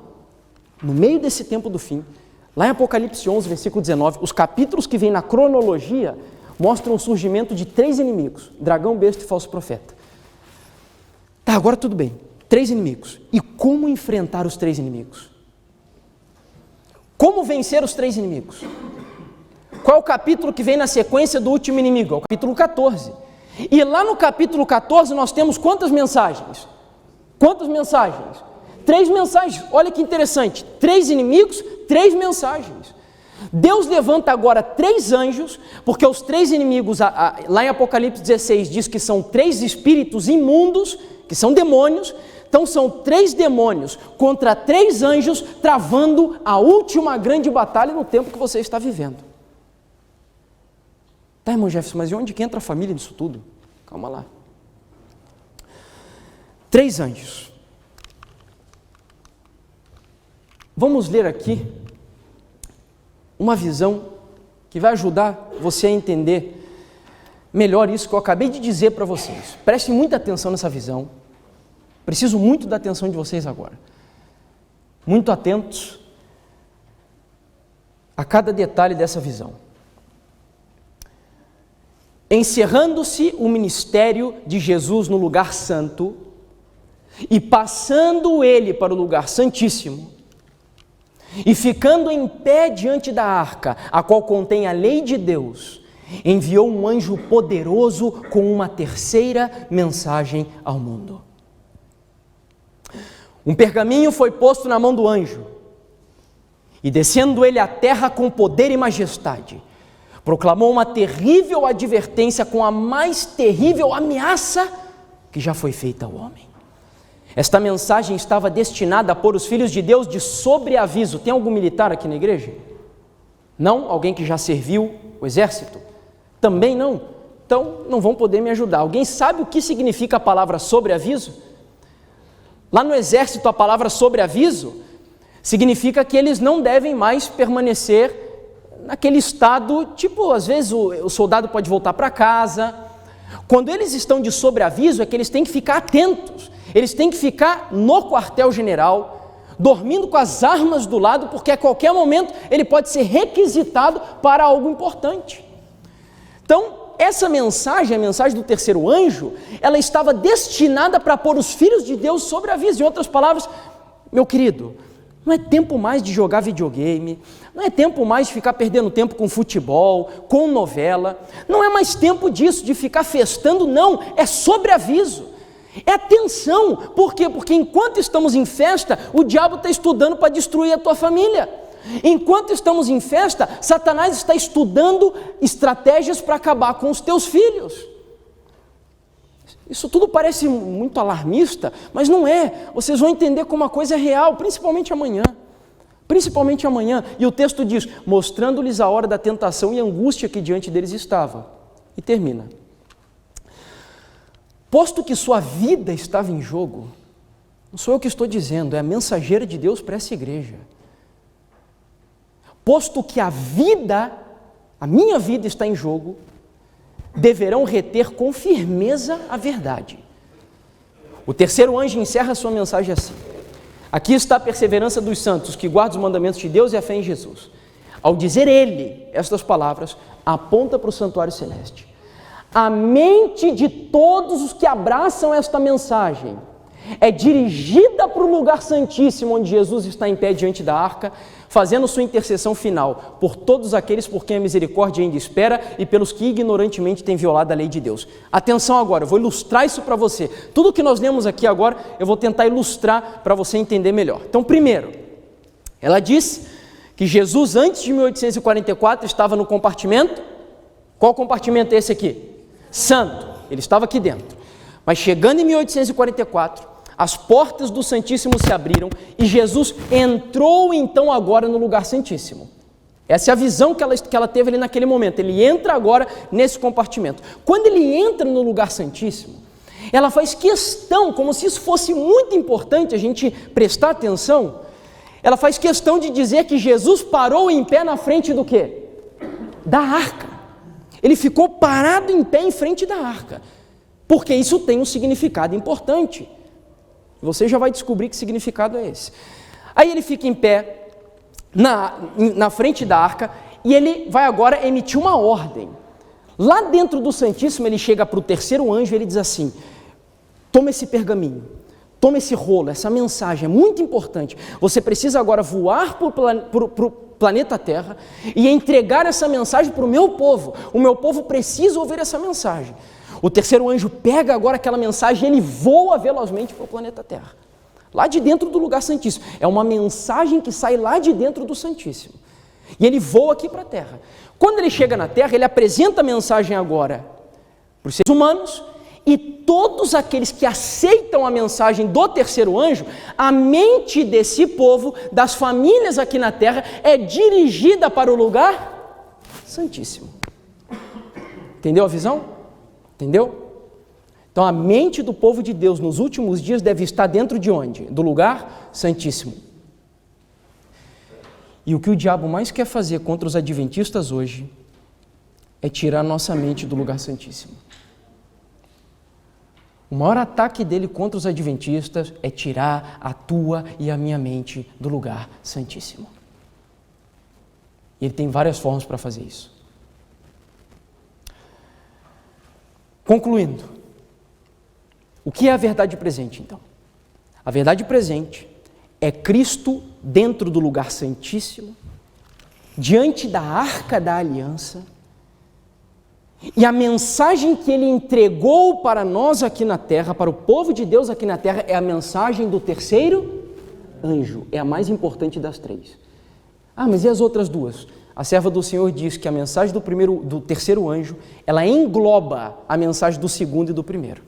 no meio desse tempo do fim, lá em Apocalipse 11, versículo 19, os capítulos que vêm na cronologia mostram o surgimento de 3 inimigos, dragão, besta e falso profeta. Tá, agora tudo bem, 3 inimigos. E como enfrentar os 3 inimigos? Como vencer os 3 inimigos? Qual é o capítulo que vem na sequência do último inimigo? É o capítulo 14. E lá no capítulo 14 nós temos quantas mensagens? Quantas mensagens? 3 mensagens, olha que interessante, 3 inimigos, 3 mensagens. Deus levanta agora 3 anjos, porque os 3 inimigos, lá em Apocalipse 16, diz que são 3 espíritos imundos, que são demônios. Então são 3 demônios contra 3 anjos, travando a última grande batalha no tempo que você está vivendo. Tá, irmão Jefferson, mas e onde que entra a família nisso tudo? Calma lá. 3 anjos. Vamos ler aqui uma visão que vai ajudar você a entender melhor isso que eu acabei de dizer para vocês. Prestem muita atenção nessa visão. Preciso muito da atenção de vocês agora. Muito atentos a cada detalhe dessa visão. Encerrando-se o ministério de Jesus no lugar santo e passando ele para o lugar santíssimo, e ficando em pé diante da arca, a qual contém a lei de Deus, enviou um anjo poderoso com uma terceira mensagem ao mundo. Um pergaminho foi posto na mão do anjo, e descendo ele à terra com poder e majestade, proclamou uma terrível advertência com a mais terrível ameaça que já foi feita ao homem. Esta mensagem estava destinada a pôr os filhos de Deus de sobreaviso. Tem algum militar aqui na igreja? Não? Alguém que já serviu o exército? Também não? Então não vão poder me ajudar. Alguém sabe o que significa a palavra sobreaviso? Lá no exército a palavra sobreaviso significa que eles não devem mais permanecer naquele estado, tipo, às vezes o soldado pode voltar para casa. Quando eles estão de sobreaviso é que eles têm que ficar atentos. Eles têm que ficar no quartel-general, dormindo com as armas do lado, porque a qualquer momento ele pode ser requisitado para algo importante. Então, essa mensagem, a mensagem do terceiro anjo, ela estava destinada para pôr os filhos de Deus sobre aviso. Em outras palavras, meu querido, não é tempo mais de jogar videogame, não é tempo mais de ficar perdendo tempo com futebol, com novela, não é mais tempo disso, de ficar festando, não, é sobre aviso. É atenção. Por quê? Porque enquanto estamos em festa, o diabo está estudando para destruir a tua família. Enquanto estamos em festa, Satanás está estudando estratégias para acabar com os teus filhos. Isso tudo parece muito alarmista, mas não é. Vocês vão entender como a coisa é real, principalmente amanhã. principalmente amanhã. E o texto diz, mostrando-lhes a hora da tentação e angústia que diante deles estava. E termina. Posto que sua vida estava em jogo, não sou eu que estou dizendo, é a mensageira de Deus para essa igreja. Posto que a minha vida está em jogo, deverão reter com firmeza a verdade. O terceiro anjo encerra a sua mensagem assim. Aqui está a perseverança dos santos, que guardam os mandamentos de Deus e a fé em Jesus. Ao dizer ele estas palavras, aponta para o santuário celeste. A mente de todos os que abraçam esta mensagem é dirigida para o lugar santíssimo, onde Jesus está em pé diante da arca, fazendo sua intercessão final por todos aqueles por quem a misericórdia ainda espera e pelos que ignorantemente têm violado a lei de Deus. Atenção agora, eu vou ilustrar isso para você. Tudo que nós lemos aqui agora, eu vou tentar ilustrar para você entender melhor. Então, primeiro, ela diz que Jesus, antes de 1844, estava no compartimento. Qual compartimento é esse aqui? Santo. Ele estava aqui dentro. Mas chegando em 1844, as portas do Santíssimo se abriram e Jesus entrou então agora no lugar santíssimo. Essa é a visão que ela teve ali naquele momento. Ele entra agora nesse compartimento. Quando ele entra no lugar santíssimo, ela faz questão, como se isso fosse muito importante a gente prestar atenção, ela faz questão de dizer que Jesus parou em pé na frente do quê? Da arca. Ele ficou parado em pé em frente da arca, porque isso tem um significado importante. Você já vai descobrir que significado é esse. Aí ele fica em pé na frente da arca e ele vai agora emitir uma ordem. Lá dentro do Santíssimo ele chega para o terceiro anjo e ele diz assim, toma esse pergaminho, toma esse rolo, essa mensagem é muito importante. Você precisa agora voar para o planeta Terra e entregar essa mensagem para o meu povo. O meu povo precisa ouvir essa mensagem. O terceiro anjo pega agora aquela mensagem e ele voa velozmente para o planeta Terra. Lá de dentro do lugar santíssimo. É uma mensagem que sai lá de dentro do Santíssimo. E ele voa aqui para a Terra. Quando ele chega na Terra, ele apresenta a mensagem agora para os seres humanos e todos aqueles que aceitam a mensagem do terceiro anjo, a mente desse povo, das famílias aqui na Terra, é dirigida para o lugar santíssimo. Entendeu a visão? Entendeu? Então a mente do povo de Deus nos últimos dias deve estar dentro de onde? Do lugar santíssimo. E o que o diabo mais quer fazer contra os adventistas hoje é tirar nossa mente do lugar santíssimo. O maior ataque dele contra os adventistas é tirar a tua e a minha mente do lugar santíssimo. E ele tem várias formas para fazer isso. Concluindo, o que é a verdade presente, então? A verdade presente é Cristo dentro do lugar santíssimo, diante da arca da aliança, e a mensagem que ele entregou para nós aqui na terra, para o povo de Deus aqui na terra, é a mensagem do terceiro anjo, é a mais importante das três. Ah, mas e as outras duas? A serva do Senhor diz que a mensagem do terceiro anjo, ela engloba a mensagem do segundo e do primeiro.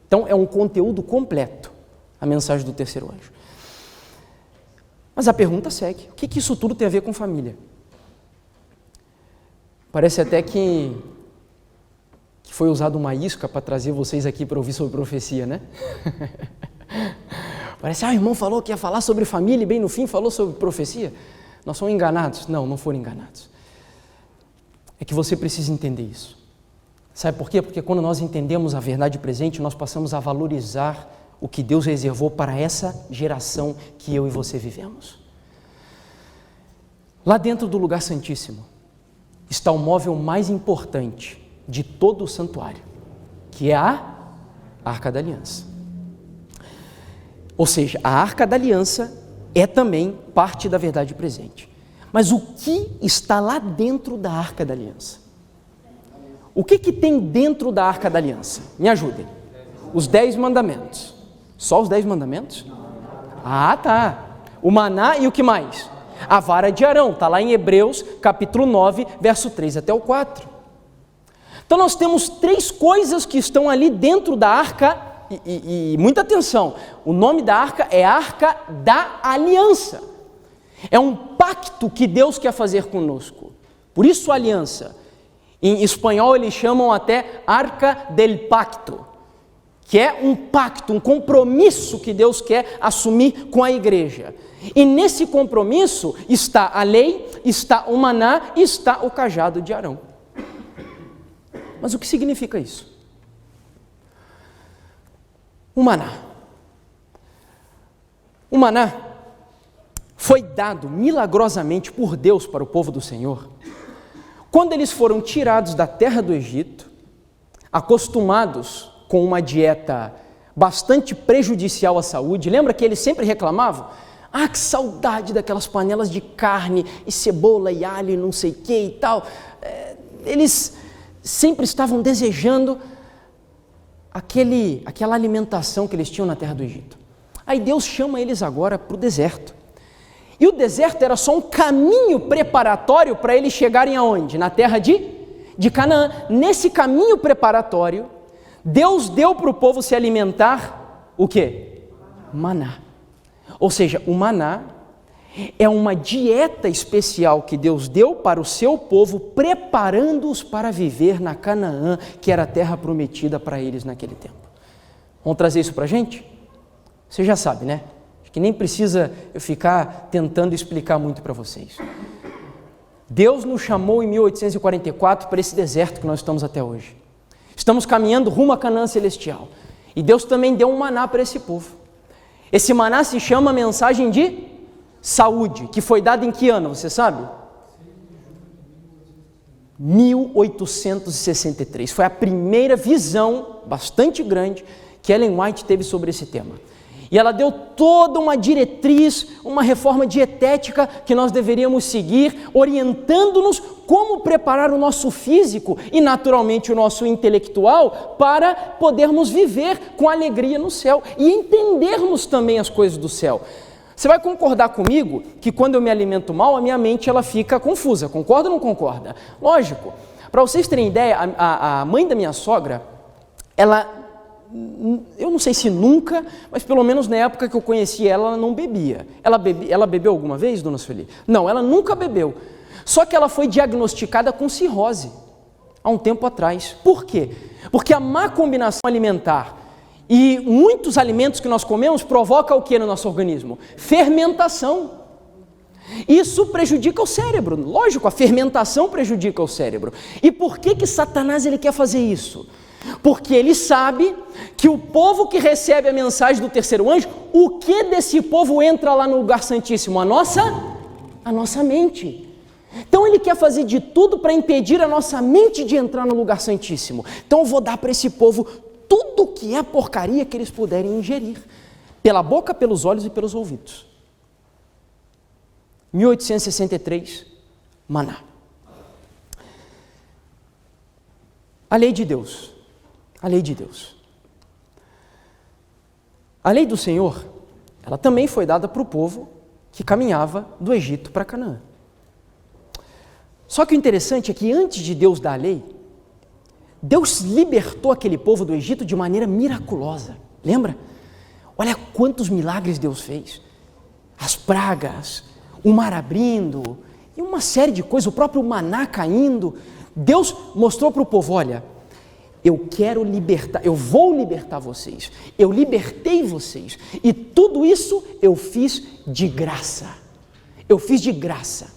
Então, é um conteúdo completo, a mensagem do terceiro anjo. Mas a pergunta segue, o que isso tudo tem a ver com família? Parece até que foi usada uma isca para trazer vocês aqui para ouvir sobre profecia, né? Parece, o irmão falou que ia falar sobre família e bem no fim falou sobre profecia. Nós somos enganados. Não, não foram enganados. É que você precisa entender isso. Sabe por quê? Porque quando nós entendemos a verdade presente, nós passamos a valorizar o que Deus reservou para essa geração que eu e você vivemos. Lá dentro do lugar santíssimo está o móvel mais importante de todo o santuário, que é a Arca da Aliança. Ou seja, a Arca da Aliança é também parte da verdade presente. Mas o que está lá dentro da Arca da Aliança? O que tem dentro da Arca da Aliança? Me ajudem. Os 10 mandamentos. Só os 10 mandamentos? Ah, tá. O maná e o que mais? A vara de Arão. Está lá em Hebreus, capítulo 9, verso 3 até o 4. Então nós temos 3 coisas que estão ali dentro da Arca. E muita atenção, o nome da arca é Arca da Aliança. É um pacto que Deus quer fazer conosco. Por isso, aliança. Em espanhol, eles chamam até Arca del Pacto, que é um pacto, um compromisso que Deus quer assumir com a igreja. E nesse compromisso está a lei, está o maná e está o cajado de Arão. Mas o que significa isso? O maná. O maná foi dado milagrosamente por Deus para o povo do Senhor quando eles foram tirados da terra do Egito, acostumados com uma dieta bastante prejudicial à saúde. Lembra que eles sempre reclamavam? Ah, que saudade daquelas panelas de carne e cebola e alho e não sei o que e tal. Eles sempre estavam desejando aquela alimentação que eles tinham na terra do Egito. Aí Deus chama eles agora para o deserto. E o deserto era só um caminho preparatório para eles chegarem aonde? Na terra de Canaã. Nesse caminho preparatório, Deus deu para o povo se alimentar o quê? Maná. Ou seja, o maná é uma dieta especial que Deus deu para o seu povo, preparando-os para viver na Canaã, que era a terra prometida para eles naquele tempo. Vamos trazer isso para a gente? Você já sabe, né? Acho que nem precisa eu ficar tentando explicar muito para vocês. Deus nos chamou em 1844 para esse deserto que nós estamos até hoje. Estamos caminhando rumo à Canaã celestial. E Deus também deu um maná para esse povo. Esse maná se chama mensagem de saúde, que foi dada em que ano, você sabe? 1863. Foi a primeira visão bastante grande que Ellen White teve sobre esse tema. E ela deu toda uma diretriz, uma reforma dietética que nós deveríamos seguir, orientando-nos como preparar o nosso físico e naturalmente o nosso intelectual para podermos viver com alegria no céu e entendermos também as coisas do céu. Você vai concordar comigo que quando eu me alimento mal, a minha mente ela fica confusa, concorda ou não concorda? Lógico. Para vocês terem ideia, a mãe da minha sogra, eu não sei se nunca, mas pelo menos na época que eu conheci ela não bebia. Ela bebeu alguma vez, dona Sueli? Não, ela nunca bebeu. Só que ela foi diagnosticada com cirrose há um tempo atrás. Por quê? Porque a má combinação alimentar e muitos alimentos que nós comemos provoca o que no nosso organismo? Fermentação. Isso prejudica o cérebro. Lógico, a fermentação prejudica o cérebro. E por que Satanás ele quer fazer isso? Porque ele sabe que o povo que recebe a mensagem do terceiro anjo, o que desse povo entra lá no lugar santíssimo? A nossa mente. Então ele quer fazer de tudo para impedir a nossa mente de entrar no lugar santíssimo. Então eu vou dar para esse povo tudo que é porcaria que eles puderem ingerir, pela boca, pelos olhos e pelos ouvidos. 1863, maná. A lei de Deus. A lei de Deus. A lei do Senhor, ela também foi dada para o povo que caminhava do Egito para Canaã. Só que o interessante é que antes de Deus dar a lei, Deus libertou aquele povo do Egito de maneira miraculosa. Lembra? Olha quantos milagres Deus fez. As pragas, o mar abrindo e uma série de coisas, o próprio maná caindo. Deus mostrou para o povo, olha, eu quero libertar, eu vou libertar vocês, eu libertei vocês, e tudo isso eu fiz de graça, eu fiz de graça,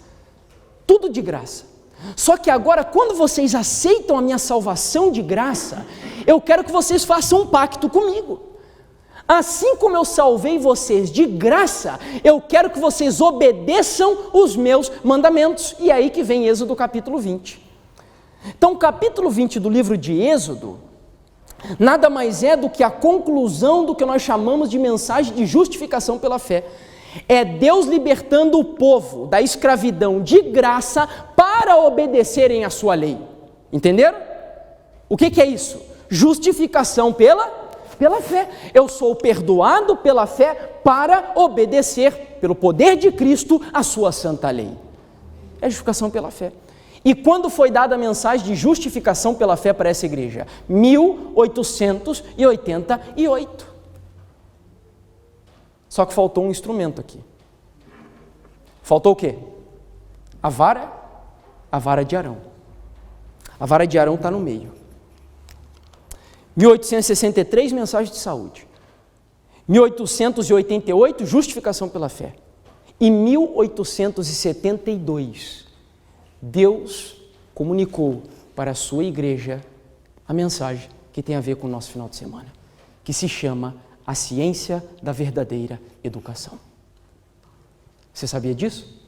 tudo de graça. Só que agora, quando vocês aceitam a minha salvação de graça, eu quero que vocês façam um pacto comigo. Assim como eu salvei vocês de graça, eu quero que vocês obedeçam os meus mandamentos. E é aí que vem Êxodo capítulo 20. Então, o capítulo 20 do livro de Êxodo nada mais é do que a conclusão do que nós chamamos de mensagem de justificação pela fé. É Deus libertando o povo da escravidão de graça para obedecerem à sua lei. Entenderam? O que é isso? Justificação pela fé. Eu sou perdoado pela fé para obedecer, pelo poder de Cristo, a sua santa lei. É justificação pela fé. E quando foi dada a mensagem de justificação pela fé para essa igreja? 1888. Só que faltou um instrumento aqui. Faltou o quê? A vara de Arão. A vara de Arão está no meio. 1863, mensagem de saúde. 1888, justificação pela fé. E 1872, Deus comunicou para a sua igreja a mensagem que tem a ver com o nosso final de semana, que se chama a ciência da verdadeira educação. Você sabia disso?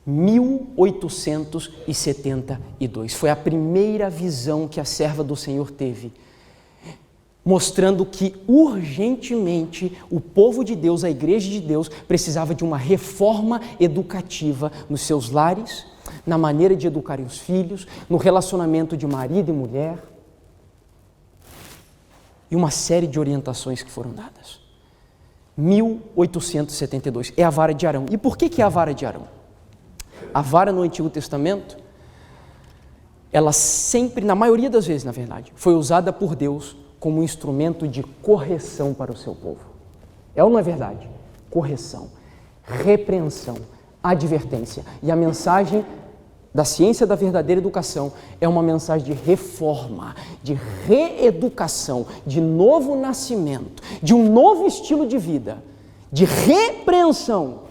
1872. Foi a primeira visão que a serva do Senhor teve, mostrando que urgentemente o povo de Deus, a igreja de Deus, precisava de uma reforma educativa nos seus lares, na maneira de educarem os filhos, no relacionamento de marido e mulher, e uma série de orientações que foram dadas. 1872, é a vara de Arão. E por que é a vara de Arão? A vara no Antigo Testamento, ela sempre, na maioria das vezes, na verdade, foi usada por Deus como um instrumento de correção para o seu povo. É ou não é verdade? Correção, repreensão, advertência. E a mensagem da ciência da verdadeira educação é uma mensagem de reforma, de reeducação, de novo nascimento, de um novo estilo de vida, de repreensão.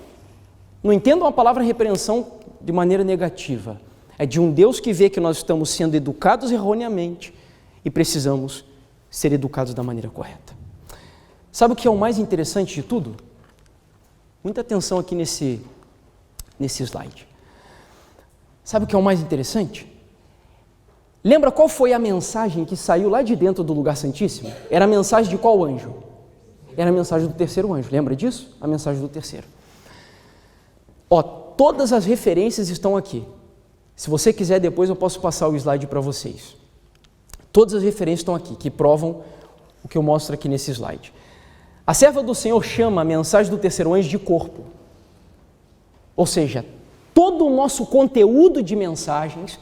Não entendam a palavra repreensão de maneira negativa. É de um Deus que vê que nós estamos sendo educados erroneamente e precisamos ser educados da maneira correta. Sabe o que é o mais interessante de tudo? Muita atenção aqui nesse slide. Sabe o que é o mais interessante? Lembra qual foi a mensagem que saiu lá de dentro do lugar santíssimo? Era a mensagem de qual anjo? Era a mensagem do terceiro anjo. Lembra disso? A mensagem do terceiro. Todas as referências estão aqui. Se você quiser, depois eu posso passar o slide para vocês. Todas as referências estão aqui, que provam o que eu mostro aqui nesse slide. A serva do Senhor chama a mensagem do terceiro anjo de corpo. Ou seja, todo o nosso conteúdo de mensagens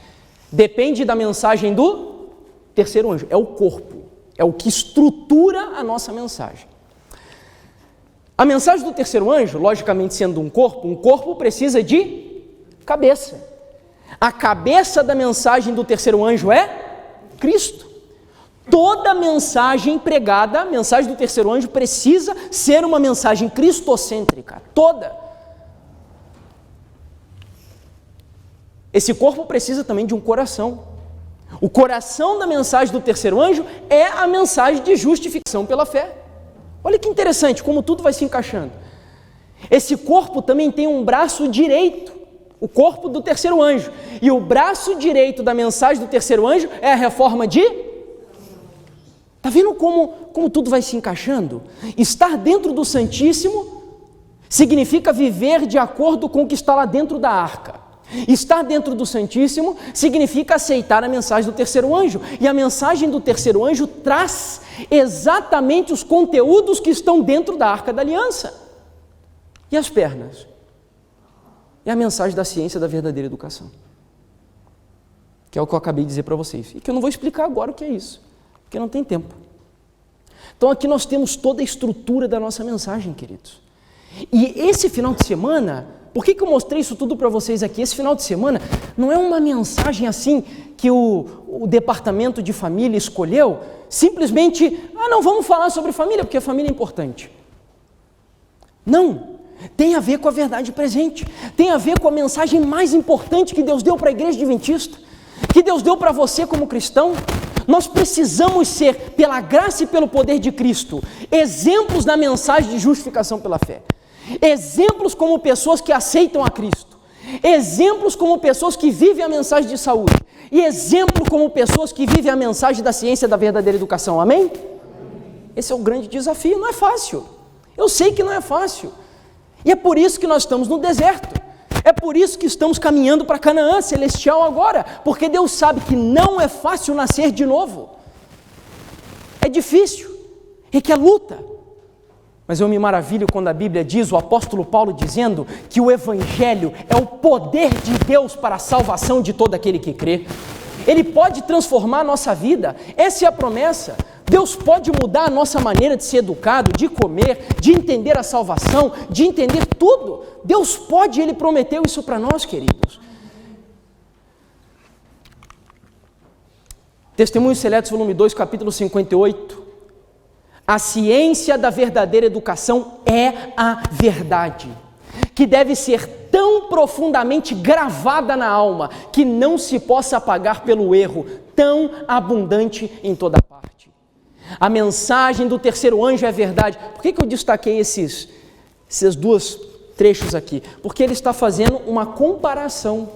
depende da mensagem do terceiro anjo. É o corpo, é o que estrutura a nossa mensagem. A mensagem do terceiro anjo, logicamente sendo um corpo precisa de cabeça. A cabeça da mensagem do terceiro anjo é Cristo. Toda mensagem pregada, a mensagem do terceiro anjo precisa ser uma mensagem cristocêntrica, toda. Esse corpo precisa também de um coração. O coração da mensagem do terceiro anjo é a mensagem de justificação pela fé. Olha que interessante como tudo vai se encaixando. Esse corpo também tem um braço direito, o corpo do terceiro anjo. E o braço direito da mensagem do terceiro anjo é a reforma de... Está vendo como tudo vai se encaixando? Estar dentro do Santíssimo significa viver de acordo com o que está lá dentro da arca. Estar dentro do Santíssimo significa aceitar a mensagem do terceiro anjo. E a mensagem do terceiro anjo traz exatamente os conteúdos que estão dentro da Arca da Aliança. E as pernas? É a mensagem da ciência da verdadeira educação. Que é o que eu acabei de dizer para vocês. E que eu não vou explicar agora o que é isso, porque não tem tempo. Então aqui nós temos toda a estrutura da nossa mensagem, queridos. E esse final de semana... Por que eu mostrei isso tudo para vocês aqui? Esse final de semana não é uma mensagem assim que o departamento de família escolheu, simplesmente, não vamos falar sobre família, porque a família é importante. Não, tem a ver com a verdade presente, tem a ver com a mensagem mais importante que Deus deu para a igreja adventista, que Deus deu para você como cristão. Nós precisamos ser, pela graça e pelo poder de Cristo, exemplos da mensagem de justificação pela fé. Exemplos como pessoas que aceitam a Cristo, exemplos como pessoas que vivem a mensagem de saúde, e exemplo como pessoas que vivem a mensagem da ciência da verdadeira educação, amém? Esse é o grande desafio, não é fácil, eu sei que não é fácil, e é por isso que nós estamos no deserto, é por isso que estamos caminhando para Canaã celestial agora, porque Deus sabe que não é fácil nascer de novo, é difícil, requer luta. Mas eu me maravilho quando a Bíblia diz, o apóstolo Paulo dizendo que o Evangelho é o poder de Deus para a salvação de todo aquele que crê. Ele pode transformar a nossa vida, essa é a promessa. Deus pode mudar a nossa maneira de ser educado, de comer, de entender a salvação, de entender tudo. Deus pode, Ele prometeu isso para nós, queridos. Testemunhos Seletos, volume 2, capítulo 58. A ciência da verdadeira educação é a verdade, que deve ser tão profundamente gravada na alma, que não se possa apagar pelo erro, tão abundante em toda parte. A mensagem do terceiro anjo é verdade. Por que eu destaquei esses dois trechos aqui? Porque ele está fazendo uma comparação.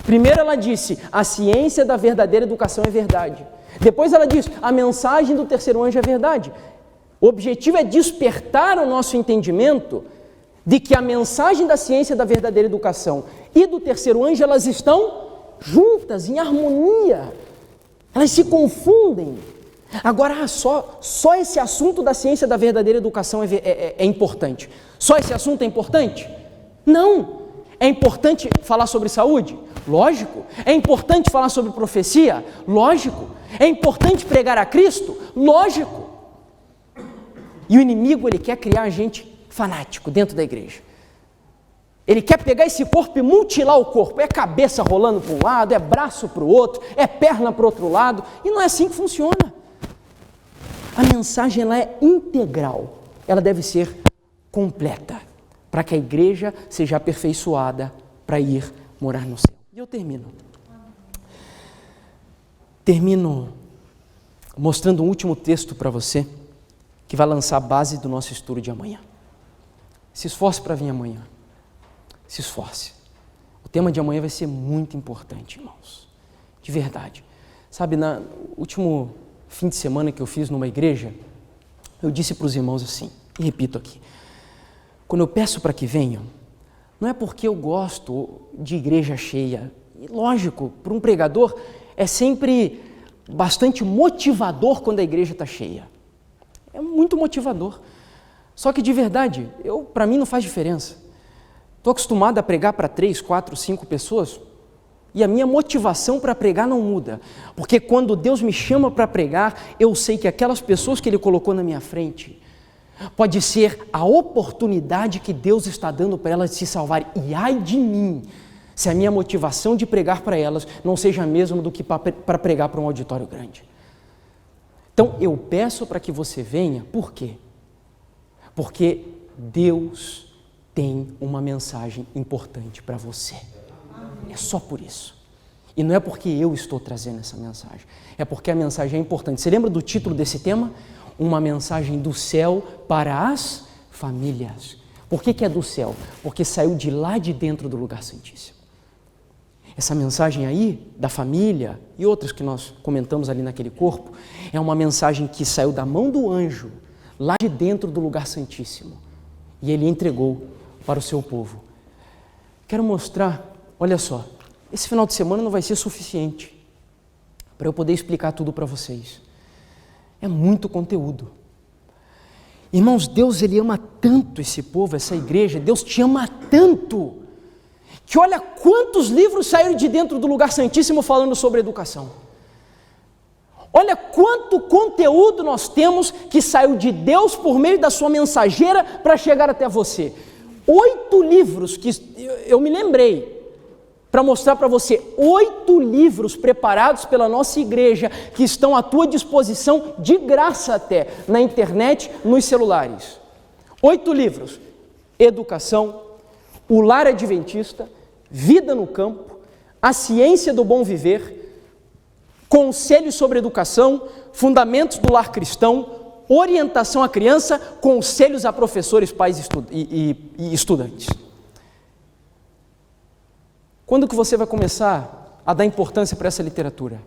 Primeiro ela disse, a ciência da verdadeira educação é verdade. Depois ela diz, a mensagem do terceiro anjo é verdade. O objetivo é despertar o nosso entendimento de que a mensagem da ciência da verdadeira educação e do terceiro anjo, elas estão juntas, em harmonia. Elas se confundem. Agora, só esse assunto da ciência da verdadeira educação é importante. Só esse assunto é importante? Não. É importante falar sobre saúde? Lógico. É importante falar sobre profecia? Lógico. É importante pregar a Cristo? Lógico. E o inimigo, ele quer criar gente fanático dentro da igreja. Ele quer pegar esse corpo e mutilar o corpo. É cabeça rolando para um lado, é braço para o outro, é perna para o outro lado. E não é assim que funciona. A mensagem, ela é integral. Ela deve ser completa, para que a igreja seja aperfeiçoada para ir morar no céu. E eu termino mostrando um último texto para você, que vai lançar a base do nosso estudo de amanhã. Se esforce para vir amanhã. Se esforce. O tema de amanhã vai ser muito importante, irmãos. De verdade. Sabe, no último fim de semana que eu fiz numa igreja, eu disse para os irmãos assim, e repito aqui, quando eu peço para que venham, não é porque eu gosto de igreja cheia. E lógico, para um pregador é sempre bastante motivador quando a igreja está cheia. É muito motivador. Só que de verdade, para mim não faz diferença. Estou acostumado a pregar para 3, 4, 5 pessoas e a minha motivação para pregar não muda. Porque quando Deus me chama para pregar, eu sei que aquelas pessoas que Ele colocou na minha frente pode ser a oportunidade que Deus está dando para elas de se salvar. E ai de mim, se a minha motivação de pregar para elas não seja a mesma do que para pregar para um auditório grande. Então, eu peço para que você venha, por quê? Porque Deus tem uma mensagem importante para você. É só por isso. E não é porque eu estou trazendo essa mensagem, é porque a mensagem é importante. Você lembra do título desse tema? Uma mensagem do céu para as famílias. Por que é do céu? Porque saiu de lá de dentro do lugar santíssimo. Essa mensagem aí, da família e outras que nós comentamos ali naquele corpo, é uma mensagem que saiu da mão do anjo, lá de dentro do lugar santíssimo, e ele entregou para o seu povo. Quero mostrar, olha só, esse final de semana não vai ser suficiente para eu poder explicar tudo para vocês. É muito conteúdo. Irmãos, Deus, Ele ama tanto esse povo, essa igreja, Deus te ama tanto, que olha quantos livros saíram de dentro do lugar santíssimo falando sobre educação. Olha quanto conteúdo nós temos que saiu de Deus por meio da sua mensageira para chegar até você. 8 livros que eu me lembrei para mostrar para você, 8 livros preparados pela nossa igreja que estão à tua disposição de graça até, na internet, nos celulares. 8 livros. Educação, o Lar Adventista, Vida no Campo, A Ciência do Bom Viver, Conselhos sobre Educação, Fundamentos do Lar Cristão, Orientação à Criança, Conselhos a Professores, Pais e Estudantes. Quando que você vai começar a dar importância para essa literatura?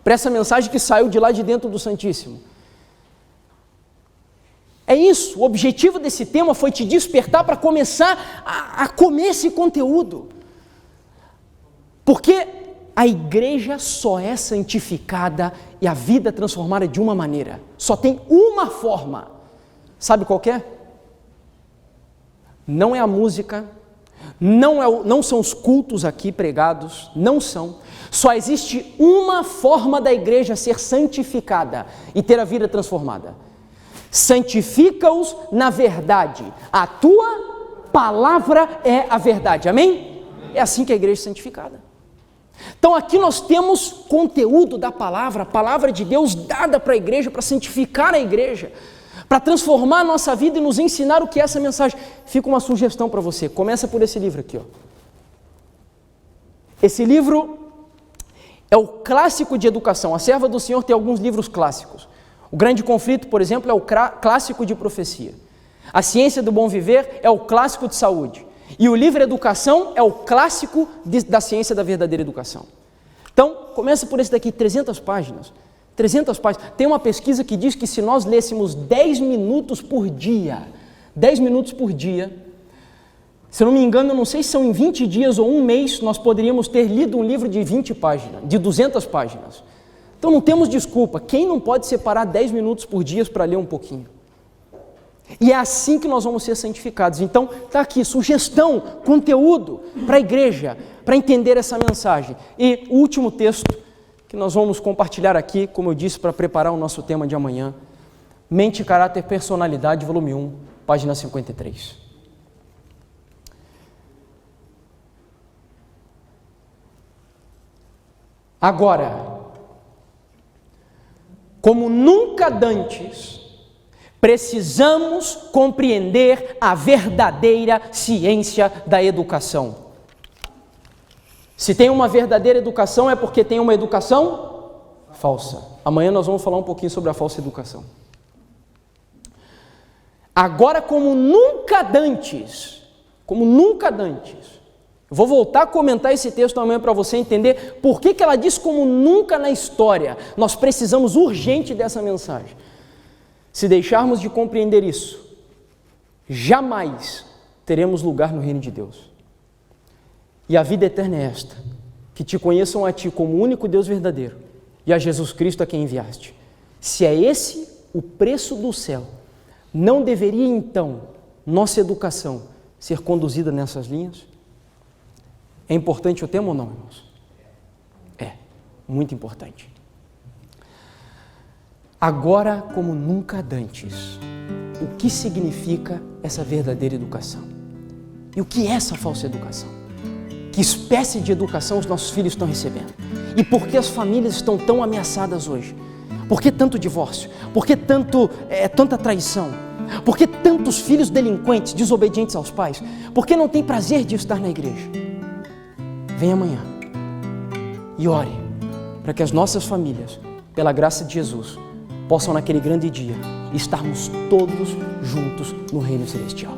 Para essa mensagem que saiu de lá de dentro do Santíssimo? É isso, o objetivo desse tema foi te despertar para começar a comer esse conteúdo. Porque a igreja só é santificada e a vida transformada de uma maneira. Só tem uma forma. Sabe qual que é? Não é a música, Não são os cultos aqui pregados, não são. Só existe uma forma da igreja ser santificada e ter a vida transformada. Santifica-os na verdade. A tua palavra é a verdade. Amém? É assim que a igreja é santificada. Então aqui nós temos conteúdo da palavra, a palavra de Deus dada para a igreja, para santificar a igreja, para transformar a nossa vida e nos ensinar o que é essa mensagem. Fica uma sugestão para você, começa por esse livro aqui, ó. Esse livro é o clássico de educação. A Serva do Senhor tem alguns livros clássicos. O Grande Conflito, por exemplo, é o clássico de profecia. A Ciência do Bom Viver é o clássico de saúde. E o livro Educação é o clássico da ciência da verdadeira educação. Então, começa por esse daqui, 300 páginas. 300 páginas. Tem uma pesquisa que diz que se nós lêssemos 10 minutos por dia, 10 minutos por dia, se eu não me engano, eu não sei se são em 20 dias ou um mês, nós poderíamos ter lido um livro de 20 páginas, de 200 páginas. Então não temos desculpa. Quem não pode separar 10 minutos por dia para ler um pouquinho? E é assim que nós vamos ser santificados. Então, está aqui, sugestão, conteúdo para a igreja, para entender essa mensagem. E o último texto que nós vamos compartilhar aqui, como eu disse, para preparar o nosso tema de amanhã, Mente, Caráter, Personalidade, volume 1, página 53. Agora, como nunca dantes, precisamos compreender a verdadeira ciência da educação. Se tem uma verdadeira educação, é porque tem uma educação falsa. Amanhã nós vamos falar um pouquinho sobre a falsa educação. Agora, como nunca dantes, eu vou voltar a comentar esse texto amanhã para você entender por que ela diz como nunca na história. Nós precisamos urgente dessa mensagem. Se deixarmos de compreender isso, jamais teremos lugar no reino de Deus. E a vida eterna é esta, que te conheçam a ti como o único Deus verdadeiro e a Jesus Cristo a quem enviaste. Se é esse o preço do céu, não deveria então nossa educação ser conduzida nessas linhas? É importante o tema ou não, irmãos? É, muito importante. Agora, como nunca dantes, o que significa essa verdadeira educação? E o que é essa falsa educação? Que espécie de educação os nossos filhos estão recebendo? E por que as famílias estão tão ameaçadas hoje? Por que tanto divórcio? Por que tanta traição? Por que tantos filhos delinquentes, desobedientes aos pais? Por que não tem prazer de estar na igreja? Venha amanhã e ore para que as nossas famílias, pela graça de Jesus, possam naquele grande dia estarmos todos juntos no reino celestial.